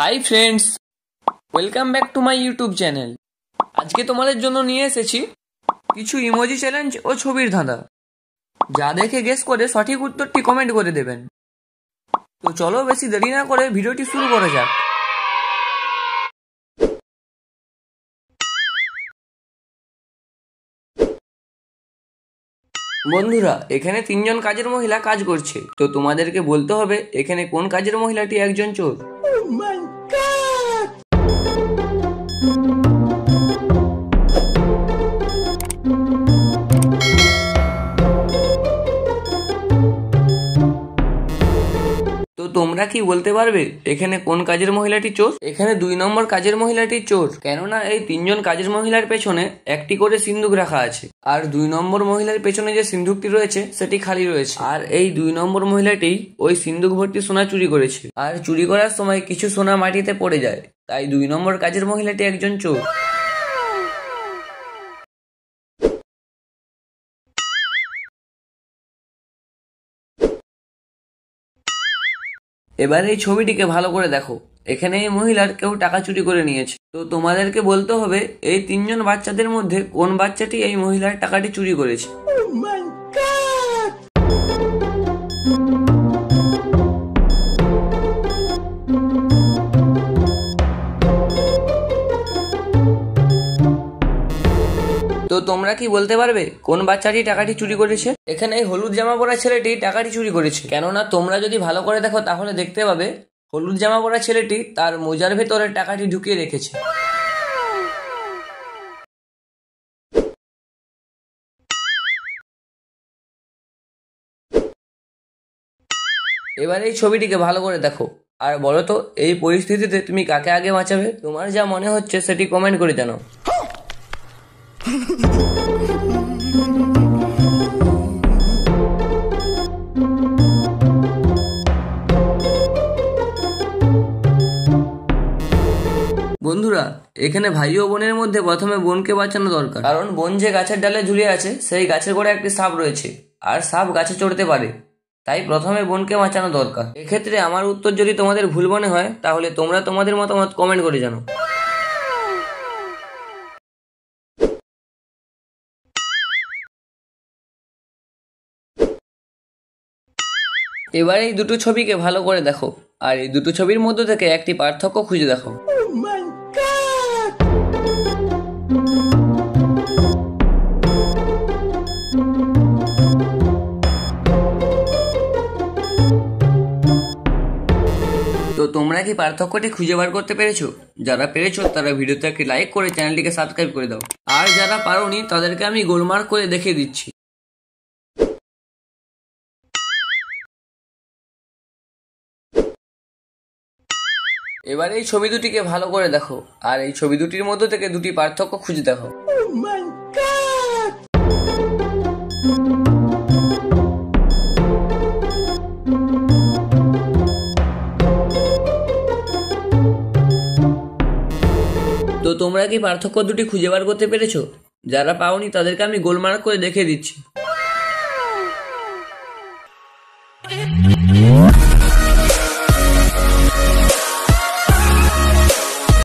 Hi friends, welcome back to my YouTube channel. আজকে তোমাদের জন্য নিয়ে এসেছি কিছু ইমোজি চ্যালেঞ্জ ও ছবির ধাঁধা, যা দেখে গেস করে সঠিক উত্তরটি কমেন্ট করে দেবেন। তো চলো বেশি দেরি না করে ভিডিওটি শুরু করা যাক। বন্ধুরা, এখানে তিনজন কাজের মহিলা কাজ করছে, তো তোমাদেরকে বলতে হবে এখানে কোন কাজের মহিলাটি একজন চোর। তো তোমরা কি বলতে পারবে এখানে কোন কাজের মহিলাটি চোর? এখানে 2 নম্বর কাজের মহিলাটি চোর, কেননা এই তিনজন কাজের মহিলার পেছনে একটি করে সিন্দুক রাখা আছে, আর 2 নম্বর মহিলার পেছনে যে সিন্দুকটি রয়েছে সেটি খালি রয়েছে, আর এই 2 নম্বর মহিলাটি ওই সিন্দুক ভর্তি সোনা চুরি করেছে, আর চুরি করার সময় কিছু সোনা মাটিতে পড়ে যায়, তাই 2 নম্বর কাজের মহিলাটি একজন চোর। এবার এই ছবিটিকে ভালো করে দেখো, এখানে এই মহিলার কেউ টাকা চুরি করে নিয়েছে। তো তোমাদেরকে বলতে হবে এই তিনজন বাচ্চাদের মধ্যে কোন বাচ্চাটি এই মহিলার টাকাটি চুরি করেছে। তো তোমরা কি বলতে পারবে কোন বাচ্চাটি টাকাটি চুরি করেছে? এখানে এই হলুদ জামা পরা ছেলেটি টাকাটি চুরি করেছে, কেননা তোমরা যদি ভালো করে দেখো তাহলে দেখতে পাবে হলুদ জামা পরা ছেলেটি তার মোজার ভেতরে টাকাটি ঢুকিয়ে রেখেছে। এবার এই ছবিটিকে ভালো করে দেখো আর বলো তো এই পরিস্থিতিতে তুমি কাকে আগে বাঁচাবে? তোমার যা মনে হচ্ছে সেটি কমেন্ট করে জানাও। বন্ধুরা, এখানে ভাই ও বোনের মধ্যে প্রথমে বোনকে বাঁচানো দরকার, কারণ বোন যে গাছের ডালে ঝুলে আছে সেই গাছের গোড়ায় একটি সাপ রয়েছে, আর সাপ গাছে চড়তে পারে, তাই প্রথমে বোনকে বাঁচানো দরকার। এক্ষেত্রে আমার উত্তর যদি তোমাদের ভুল মনে হয় তাহলে তোমরা তোমাদের মতামত কমেন্ট করে জানাও। এবার এই দুটো ছবিকে ভালো করে দেখো আর এই দুটো ছবির মধ্যে থেকে একটি পার্থক্য খুঁজে দেখো। তো তোমরা কি পার্থক্যটি খুঁজে বার করতে পেরেছো? যারা পেরেছো তারা ভিডিওতে একটি লাইক করে চ্যানেলটিকে সাবস্ক্রাইব করে দাও, আর যারা পারোনি তাদেরকে আমি গোলমার্ক করে দেখিয়ে দিচ্ছি। এবার এই ছবি দুটিকে ভালো করে দেখো আর এই ছবি দুটির মধ্যে থেকে দুটি পার্থক্য খুঁজে দেখো। তো তোমরা কি পার্থক্য দুটি খুঁজে বার করতে পেরেছো? যারা পাওনি তাদেরকে আমি গোলমার্ক করে দেখিয়ে দিচ্ছি।